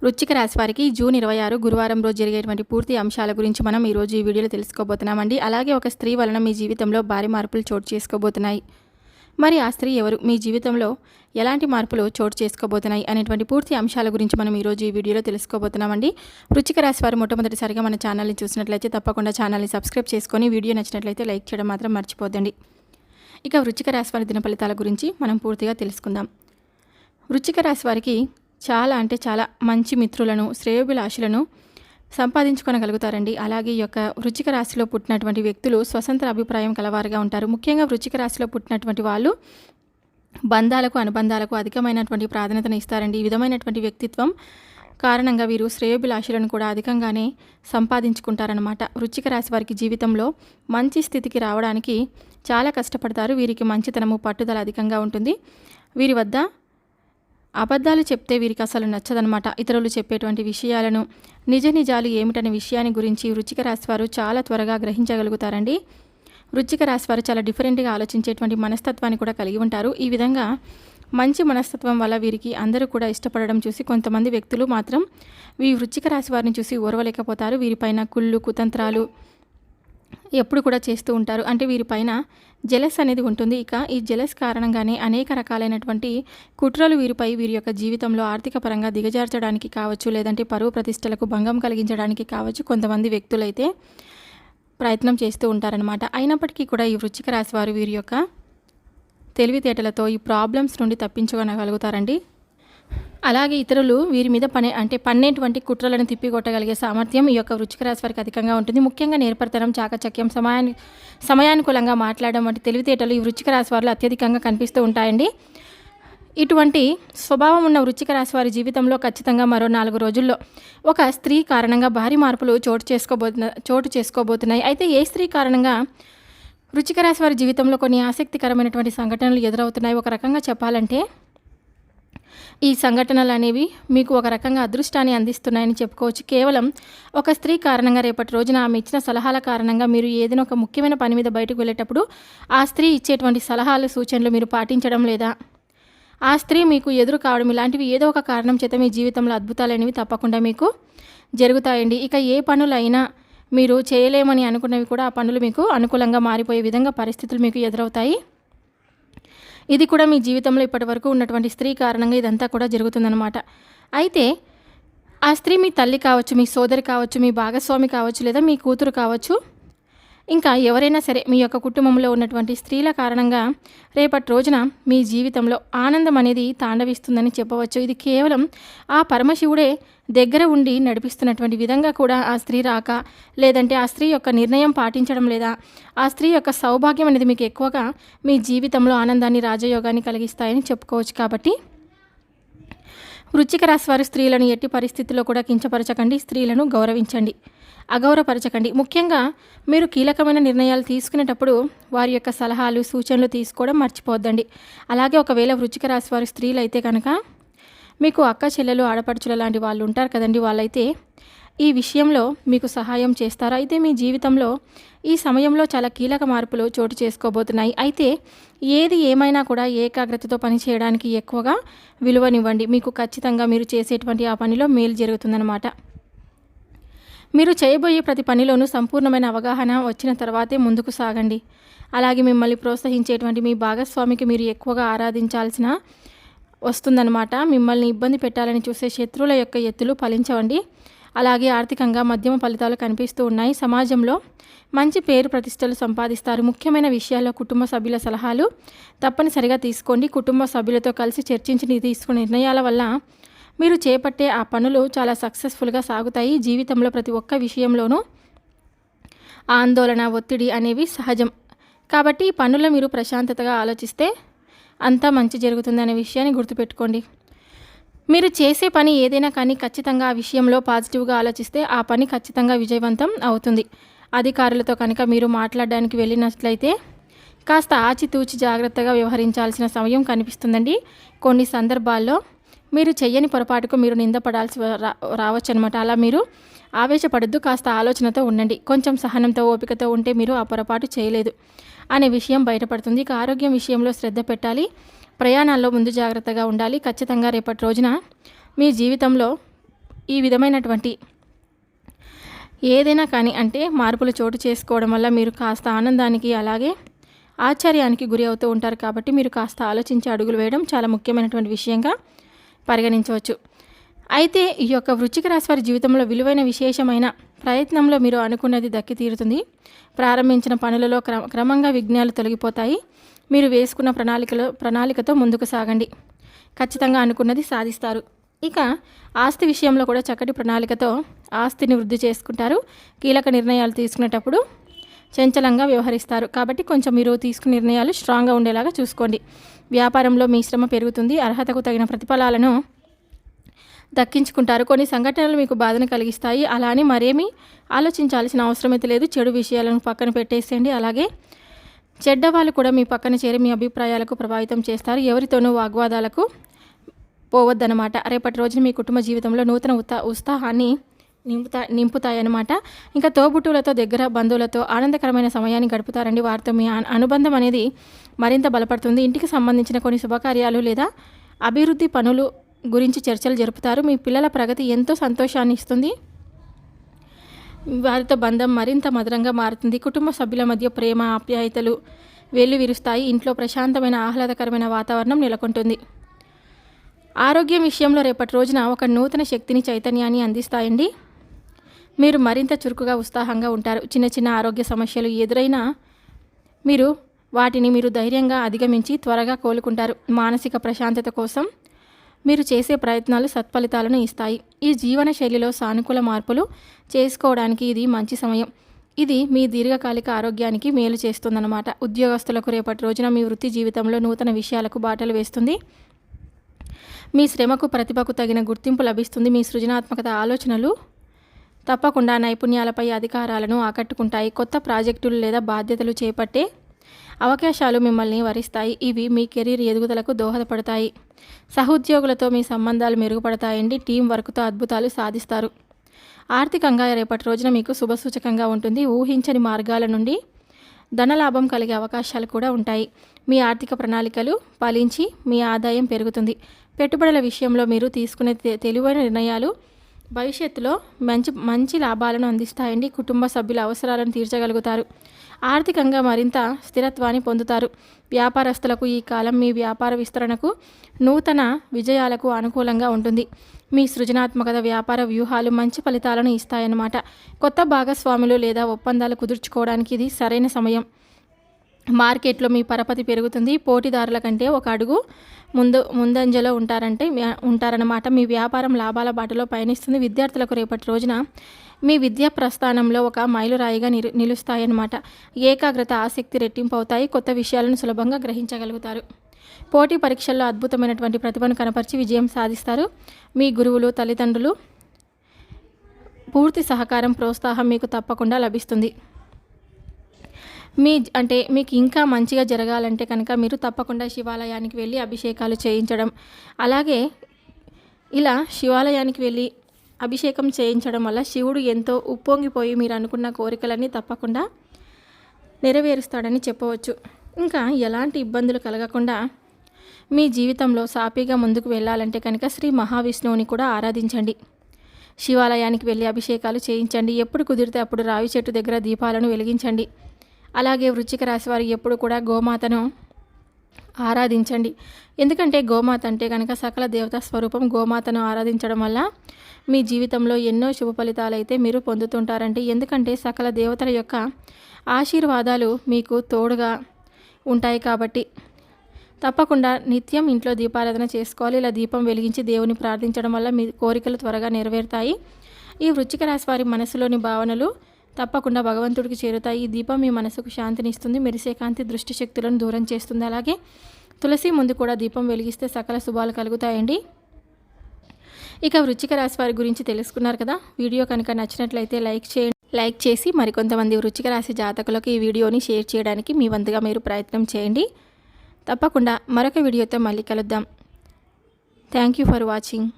వృశ్చిక రాశి వారికి జూన్ 26 గురువారం రోజు జరిగేటువంటి పూర్తి అంశాల గురించి మనం ఈరోజు ఈ వీడియోలో తెలుసుకోబోతున్నామండి. అలాగే ఒక స్త్రీ వలన మీ జీవితంలో భారీ మార్పులు చోటు చేసుకోబోతున్నాయి. మరి ఆ స్త్రీ ఎవరు, మీ జీవితంలో ఎలాంటి మార్పులు చోటు చేసుకోబోతున్నాయి అనేటువంటి పూర్తి అంశాల గురించి మనం ఈరోజు ఈ వీడియోలో తెలుసుకోబోతున్నామండి. వృశ్చిక రాశి వారు మొట్టమొదటిసారిగా మన ఛానల్ని చూసినట్లయితే తప్పకుండా ఛానల్ని సబ్స్క్రైబ్ చేసుకొని వీడియో నచ్చినట్లయితే లైక్ చేయడం మాత్రం మర్చిపోద్దండి. ఇక వృశ్చిక రాశి వారి దిన ఫలితాల గురించి మనం పూర్తిగా తెలుసుకుందాం. వృశ్చిక రాశి వారికి చాలా మంచి మిత్రులను, శ్రేయోభిలాషులను సంపాదించుకోగలుగుతారండి. అలాగే ఈ యొక్క వృశ్చిక రాశిలో పుట్టినటువంటి వ్యక్తులు స్వతంత్ర అభిప్రాయం కలవారుగా ఉంటారు. ముఖ్యంగా వృశ్చిక రాశిలో పుట్టినటువంటి వాళ్ళు బంధాలకు, అనుబంధాలకు అధికమైనటువంటి ప్రాధాన్యతను ఇస్తారండి. ఈ విధమైనటువంటి వ్యక్తిత్వం కారణంగా వీరు శ్రేయోభిలాషులను కూడా అధికంగానే సంపాదించుకుంటారనమాట. వృశ్చిక రాశి వారికి జీవితంలో మంచి స్థితికి రావడానికి చాలా కష్టపడతారు. వీరికి మంచితనము, పట్టుదల అధికంగా ఉంటుంది. వీరి వద్ద అబద్ధాలు చెప్తే వీరికి అసలు నచ్చదనమాట. ఇతరులు చెప్పేటువంటి విషయాలను, నిజాలు ఏమిటనే విషయాన్ని గురించి వృశ్చిక రాశి వారు చాలా త్వరగా గ్రహించగలుగుతారండి. వృశ్చిక రాశి వారు చాలా డిఫరెంట్గా ఆలోచించేటువంటి మనస్తత్వాన్ని కూడా కలిగి ఉంటారు. ఈ విధంగా మంచి మనస్తత్వం వల్ల వీరికి అందరూ కూడా ఇష్టపడడం చూసి కొంతమంది వ్యక్తులు మాత్రం ఈ వృశ్చిక రాశి వారిని చూసి ఓర్వలేకపోతారు. వీరిపైన కుళ్ళు, కుతంత్రాలు ఎప్పుడు కూడా చేస్తూ ఉంటారు. అంటే వీరిపైన జెలస్ అనేది ఉంటుంది. ఇక ఈ జెలస్ కారణంగానే అనేక రకాలైనటువంటి కుట్రలు వీరి యొక్క జీవితంలో ఆర్థిక పరంగా దిగజార్చడానికి కావచ్చు, లేదంటే పరువు ప్రతిష్టలకు భంగం కలిగించడానికి కావచ్చు కొంతమంది వ్యక్తులైతే ప్రయత్నం చేస్తూ ఉంటారనమాట. అయినప్పటికీ కూడా ఈ వృశ్చిక రాశి వారు వీరి యొక్క తెలివితేటలతో ఈ ప్రాబ్లమ్స్ నుండి తప్పించుకోగలుగుతారండి. అలాగే ఇతరులు వీరి మీద పన్నేటువంటి కుట్రలను తిప్పికొట్టగలిగే సామర్థ్యం ఈ యొక్క వృశ్చిక రాశి వారికి అధికంగా ఉంటుంది. ముఖ్యంగా నేర్పరితనం, చాకచక్యం, సమయానుకూలంగా మాట్లాడడం వంటి తెలివితేటలు ఈ వృశ్చిక రాశి వారిలో అత్యధికంగా కనిపిస్తూ ఉంటాయండి. ఇటువంటి స్వభావం ఉన్న వృశ్చిక రాశి వారి జీవితంలో ఖచ్చితంగా మరో 4 రోజుల్లో ఒక స్త్రీ కారణంగా భారీ మార్పులు చోటు చేసుకోబోతున్నాయి. అయితే ఏ స్త్రీ కారణంగా వృశ్చిక రాశి వారి జీవితంలో కొన్ని ఆసక్తికరమైనటువంటి సంఘటనలు ఎదురవుతున్నాయి. ఒక రకంగా చెప్పాలంటే ఈ సంఘటనలు అనేవి మీకు ఒక రకంగా అదృష్టాన్ని అందిస్తున్నాయని చెప్పుకోవచ్చు. కేవలం ఒక స్త్రీ కారణంగా రేపటి రోజున ఆమె ఇచ్చిన సలహాల కారణంగా మీరు ఏదైనా ఒక ముఖ్యమైన పని మీద బయటకు వెళ్ళేటప్పుడు ఆ స్త్రీ ఇచ్చేటువంటి సలహాలు, సూచనలు మీరు పాటించడం, లేదా ఆ స్త్రీ మీకు ఎదురు కావడం, ఇలాంటివి ఏదో ఒక కారణం చేత మీ జీవితంలో అద్భుతాలు అనేవి తప్పకుండా మీకు జరుగుతాయండి. ఇక ఏ పనులైనా మీరు చేయలేమని అనుకున్నవి కూడా ఆ పనులు మీకు అనుకూలంగా మారిపోయే విధంగా పరిస్థితులు మీకు ఎదురవుతాయి. ఇది కూడా మీ జీవితంలో ఇప్పటి వరకు ఉన్నటువంటి స్త్రీ కారణంగా ఇదంతా కూడా జరుగుతుందన్నమాట. అయితే ఆ స్త్రీ మీ తల్లి కావచ్చు, మీ సోదరి కావచ్చు, మీ భాగస్వామి కావచ్చు, లేదా మీ కూతురు కావచ్చు, ఇంకా ఎవరైనా సరే మీ యొక్క కుటుంబంలో ఉన్నటువంటి స్త్రీల కారణంగా రేపటి రోజున మీ జీవితంలో ఆనందం అనేది తాండవిస్తుందని చెప్పవచ్చు. ఇది కేవలం ఆ పరమశివుడే దగ్గర ఉండి నడిపిస్తున్నటువంటి విధంగా కూడా ఆ స్త్రీ రాక, లేదంటే ఆ స్త్రీ యొక్క నిర్ణయం పాటించడం, లేదా ఆ స్త్రీ యొక్క సౌభాగ్యం అనేది మీకు ఎక్కువగా మీ జీవితంలో ఆనందాన్ని, రాజయోగాన్ని కలిగిస్తాయని చెప్పుకోవచ్చు. కాబట్టి వృశ్చిక రాశి వారు స్త్రీలను ఎట్టి పరిస్థితుల్లో కూడా కించపరచకండి, స్త్రీలను గౌరవించండి, అగౌరవపరచకండి. ముఖ్యంగా మీరు కీలకమైన నిర్ణయాలు తీసుకునేటప్పుడు వారి యొక్క సలహాలు, సూచనలు తీసుకోవడం మర్చిపోద్దండి. అలాగే ఒకవేళ వృశ్చిక రాశి వారు స్త్రీలు అయితే కనుక మీకు అక్క, చెల్లెలు, ఆడపడుచుల లాంటి వాళ్ళు ఉంటారు కదండి, వాళ్ళైతే ఈ విషయంలో మీకు సహాయం చేస్తారు. అయితే మీ జీవితంలో ఈ సమయంలో చాలా కీలక మార్పులు చోటు చేసుకోబోతున్నాయి. అయితే ఏది ఏమైనా కూడా ఏకాగ్రతతో పని చేయడానికి ఎక్కువగా విలువనివ్వండి. మీకు ఖచ్చితంగా మీరు చేసేటువంటి ఆ పనిలో మేలు జరుగుతుందన్నమాట. మీరు చేయబోయే ప్రతి పనిలోనూ సంపూర్ణమైన అవగాహన వచ్చిన తర్వాతే ముందుకు సాగండి. అలాగే మిమ్మల్ని ప్రోత్సహించేటువంటి మీ భాగస్వామికి మీరు ఎక్కువగా ఆరాధించాల్సిన వస్తుందన్నమాట. మిమ్మల్ని ఇబ్బంది పెట్టాలని చూసే శత్రువుల యొక్క ఎత్తులు ఫలించవండి. అలాగే ఆర్థికంగా మధ్యమ ఫలితాలు కనిపిస్తూ ఉన్నాయి. సమాజంలో మంచి పేరు ప్రతిష్టలు సంపాదిస్తారు. ముఖ్యమైన విషయాల్లో కుటుంబ సభ్యుల సలహాలు తప్పనిసరిగా తీసుకోండి. కుటుంబ సభ్యులతో కలిసి చర్చించి తీసుకునే నిర్ణయాల వల్ల మీరు చేపట్టే ఆ పనులు చాలా సక్సెస్ఫుల్గా సాగుతాయి. జీవితంలో ప్రతి ఒక్క విషయంలోనూ ఆందోళన, ఒత్తిడి అనేవి సహజం. కాబట్టి ఈ పనుల్లో మీరు ప్రశాంతతగా ఆలోచిస్తే అంతా మంచి జరుగుతుందనే విషయాన్ని గుర్తుపెట్టుకోండి. మీరు చేసే పని ఏదైనా కానీ ఖచ్చితంగా ఆ విషయంలో పాజిటివ్గా ఆలోచిస్తే ఆ పని ఖచ్చితంగా విజయవంతం అవుతుంది. అధికారులతో కనుక మీరు మాట్లాడడానికి వెళ్ళినట్లయితే కాస్త ఆచితూచి జాగ్రత్తగా వ్యవహరించాల్సిన సమయం కనిపిస్తుందండి. కొన్ని సందర్భాల్లో మీరు చెయ్యని పొరపాటుకు మీరు నిందపడాల్సి రావచ్చు అనమాట. అలా మీరు ఆవేశపడద్దు, కాస్త ఆలోచనతో ఉండండి. కొంచెం సహనంతో, ఓపికతో ఉంటే మీరు ఆ పొరపాటు చేయలేదు అనే విషయం బయటపడుతుంది. ఇక ఆరోగ్యం విషయంలో శ్రద్ధ పెట్టాలి. ప్రయాణాల్లో ముందు జాగ్రత్తగా ఉండాలి. ఖచ్చితంగా రేపటి రోజున మీ జీవితంలో ఈ విధమైనటువంటి ఏదైనా కానీ అంటే మార్పులు చోటు చేసుకోవడం వల్ల మీరు కాస్త ఆనందానికి అలాగే ఆశ్చర్యానికి గురి అవుతూ ఉంటారు. కాబట్టి మీరు కాస్త ఆలోచించి అడుగులు వేయడం చాలా ముఖ్యమైనటువంటి విషయంగా పరిగణించవచ్చు. అయితే ఈ యొక్క వృశ్చిక రాశి వారి జీవితంలో విలువైన విశేషమైన ప్రయత్నంలో మీరు అనుకున్నది దక్కి తీరుతుంది. ప్రారంభించిన పనులలో క్రమంగా విఘ్నాలు తొలగిపోతాయి. మీరు వేసుకున్న ప్రణాళికతో ముందుకు సాగండి. ఖచ్చితంగా అనుకున్నది సాధిస్తారు. ఇక ఆస్తి విషయంలో కూడా చక్కటి ప్రణాళికతో ఆస్తిని వృద్ధి చేసుకుంటారు. కీలక నిర్ణయాలు తీసుకునేటప్పుడు చంచలంగా వ్యవహరిస్తారు. కాబట్టి కొంచెం మీరు తీసుకునే నిర్ణయాలు స్ట్రాంగ్గా ఉండేలాగా చూసుకోండి. వ్యాపారంలో మీ శ్రమ పెరుగుతుంది. అర్హతకు తగిన ప్రతిఫలాలను దక్కించుకుంటారు. కొన్ని సంఘటనలు మీకు బాధను కలిగిస్తాయి. అలా అని మరేమీ ఆలోచించాల్సిన అవసరమైతే లేదు. చెడు విషయాలను పక్కన పెట్టేసేయండి. అలాగే చెడ్డవాళ్ళు కూడా మీ పక్కన చేరి మీ అభిప్రాయాలకు ప్రభావితం చేస్తారు. ఎవరితోనూ వాగ్వాదాలకు పోవద్దనమాట. రేపటి రోజున మీ కుటుంబ జీవితంలో నూతన ఉత్సాహాన్ని నింపుతాయన్నమాట. ఇంకా తోబుట్టువులతో దగ్గర బంధువులతో ఆనందకరమైన సమయాన్ని గడుపుతారండి. వారితో మీ అనుబంధం అనేది మరింత బలపడుతుంది. ఇంటికి సంబంధించిన కొన్ని శుభకార్యాలు లేదా అభివృద్ధి పనులు గురించి చర్చలు జరుపుతారు. మీ పిల్లల ప్రగతి ఎంతో సంతోషాన్ని ఇస్తుంది. వారితో బంధం మరింత మధురంగా మారుతుంది. కుటుంబ సభ్యుల మధ్య ప్రేమ ఆప్యాయతలు వెల్లువిరుస్తాయి. ఇంట్లో ప్రశాంతమైన ఆహ్లాదకరమైన వాతావరణం నెలకొంటుంది. ఆరోగ్యం విషయంలో రేపటి రోజున ఒక నూతన శక్తిని చైతన్యాన్ని అందిస్తాయండి. మీరు మరింత చురుకుగా ఉత్సాహంగా ఉంటారు. చిన్న చిన్న ఆరోగ్య సమస్యలు ఎదురైనా వాటిని మీరు ధైర్యంగా అధిగమించి త్వరగా కోలుకుంటారు. మానసిక ప్రశాంతత కోసం మీరు చేసే ప్రయత్నాలు సత్ఫలితాలను ఇస్తాయి. ఈ జీవన శైలిలో సానుకూల మార్పులు చేసుకోవడానికి ఇది మంచి సమయం. ఇది మీ దీర్ఘకాలిక ఆరోగ్యానికి మేలు చేస్తుందన్నమాట. ఉద్యోగస్తులకు రేపటి రోజున మీ వృత్తి జీవితంలో నూతన విషయాలకు బాటలు వేస్తుంది. మీ శ్రమకు ప్రతిభకు తగిన గుర్తింపు లభిస్తుంది. మీ సృజనాత్మకత ఆలోచనలు తప్పకుండా నైపుణ్యాలపై అధికారాలను ఆకట్టుకుంటాయి. కొత్త ప్రాజెక్టులు లేదా బాధ్యతలు చేపట్టే అవకాశాలు మిమ్మల్ని వరిస్తాయి. ఇవి మీ కెరీర్ ఎదుగుదలకు దోహదపడతాయి. సహోద్యోగులతో మీ సంబంధాలు మెరుగుపడతాయండి. టీం వర్క్తో అద్భుతాలు సాధిస్తారు. ఆర్థికంగా రేపటి రోజున మీకు శుభసూచకంగా ఉంటుంది. ఊహించని మార్గాల నుండి ధనలాభం కలిగే అవకాశాలు కూడా ఉంటాయి. మీ ఆర్థిక ప్రణాళికలు ఫలించి మీ ఆదాయం పెరుగుతుంది. పెట్టుబడుల విషయంలో మీరు తీసుకునే తెలివైన నిర్ణయాలు భవిష్యత్తులో మంచి లాభాలను అందిస్తాయండి. కుటుంబ సభ్యుల అవసరాలను తీర్చగలుగుతారు. ఆర్థికంగా మరింత స్థిరత్వాన్ని పొందుతారు. వ్యాపారస్తులకు ఈ కాలం మీ వ్యాపార విస్తరణకు నూతన విజయాలకు అనుకూలంగా ఉంటుంది. మీ సృజనాత్మకత వ్యాపార వ్యూహాలు మంచి ఫలితాలను ఇస్తాయన్నమాట. కొత్త భాగస్వాములు లేదా ఒప్పందాలు కుదుర్చుకోవడానికి ఇది సరైన సమయం. మార్కెట్లో మీ పరపతి పెరుగుతుంది. పోటీదారుల కంటే ఒక అడుగు ముందంజలో ఉంటారన్నమాట. మీ వ్యాపారం లాభాల బాటలో పయనిస్తుంది. విద్యార్థులకు రేపటి రోజున మీ విద్యా ప్రస్థానంలో ఒక మైలురాయిగా నిలుస్తాయన్నమాట. ఏకాగ్రత ఆసక్తి రెట్టింపు అవుతాయి. కొత్త విషయాలను సులభంగా గ్రహించగలుగుతారు. పోటీ పరీక్షల్లో అద్భుతమైనటువంటి ప్రతిభను కనపరిచి విజయం సాధిస్తారు. మీ గురువులు తల్లిదండ్రులు పూర్తి సహకారం ప్రోత్సాహం మీకు తప్పకుండా లభిస్తుంది. మీకు ఇంకా మంచిగా జరగాలంటే కనుక మీరు తప్పకుండా శివాలయానికి వెళ్ళి అభిషేకాలు చేయించడం, అలాగే ఇలా శివాలయానికి వెళ్ళి అభిషేకం చేయించడం వల్ల శివుడు ఎంతో ఉప్పొంగిపోయి మీరు అనుకున్న కోరికలన్నీ తప్పకుండా నెరవేరుస్తాడని చెప్పవచ్చు. ఇంకా ఎలాంటి ఇబ్బందులు కలగకుండా మీ జీవితంలో సాఫీగా ముందుకు వెళ్ళాలంటే కనుక శ్రీ మహావిష్ణువుని కూడా ఆరాధించండి. శివాలయానికి వెళ్ళి అభిషేకాలు చేయించండి. ఎప్పుడు కుదిరితే అప్పుడు రావి చెట్టు దగ్గర దీపాలను వెలిగించండి. అలాగే వృశ్చిక రాశి వారు ఎప్పుడు కూడా గోమాతను ఆరాధించండి. ఎందుకంటే గోమాత అంటే కనుక సకల దేవతా స్వరూపం. గోమాతను ఆరాధించడం వల్ల మీ జీవితంలో ఎన్నో శుభ ఫలితాలు అయితే మీరు పొందుతుంటారండి. ఎందుకంటే సకల దేవతల యొక్క ఆశీర్వాదాలు మీకు తోడుగా ఉంటాయి. కాబట్టి తప్పకుండా నిత్యం ఇంట్లో దీపారాధన చేసుకోవాలి. ఇలా దీపం వెలిగించి దేవుని ప్రార్థించడం వల్ల మీ కోరికలు త్వరగా నెరవేరుతాయి. ఈ వృశ్చిక రాశి వారి మనసులోని భావనలు తప్పకుండా భగవంతుడికి చేరుతాయి. ఈ దీపం మీ మనసుకు శాంతిని ఇస్తుంది. మెరిసే కాంతి దృష్టి శక్తులను దూరం చేస్తుంది. అలాగే తులసి ముందు కూడా దీపం వెలిగిస్తే సకల శుభాలు కలుగుతాయండి. ఇక వృశ్చిక రాశి వారి గురించి తెలుసుకున్నారు కదా. వీడియో కనుక నచ్చినట్లయితే లైక్ చేసి మరికొంతమంది వృశ్చిక రాశి జాతకులకు ఈ వీడియోని షేర్ చేయడానికి మీ వంతుగా మీరు ప్రయత్నం చేయండి. తప్పకుండా మరొక వీడియోతో మళ్ళీ కలుద్దాం. Thank you for watching.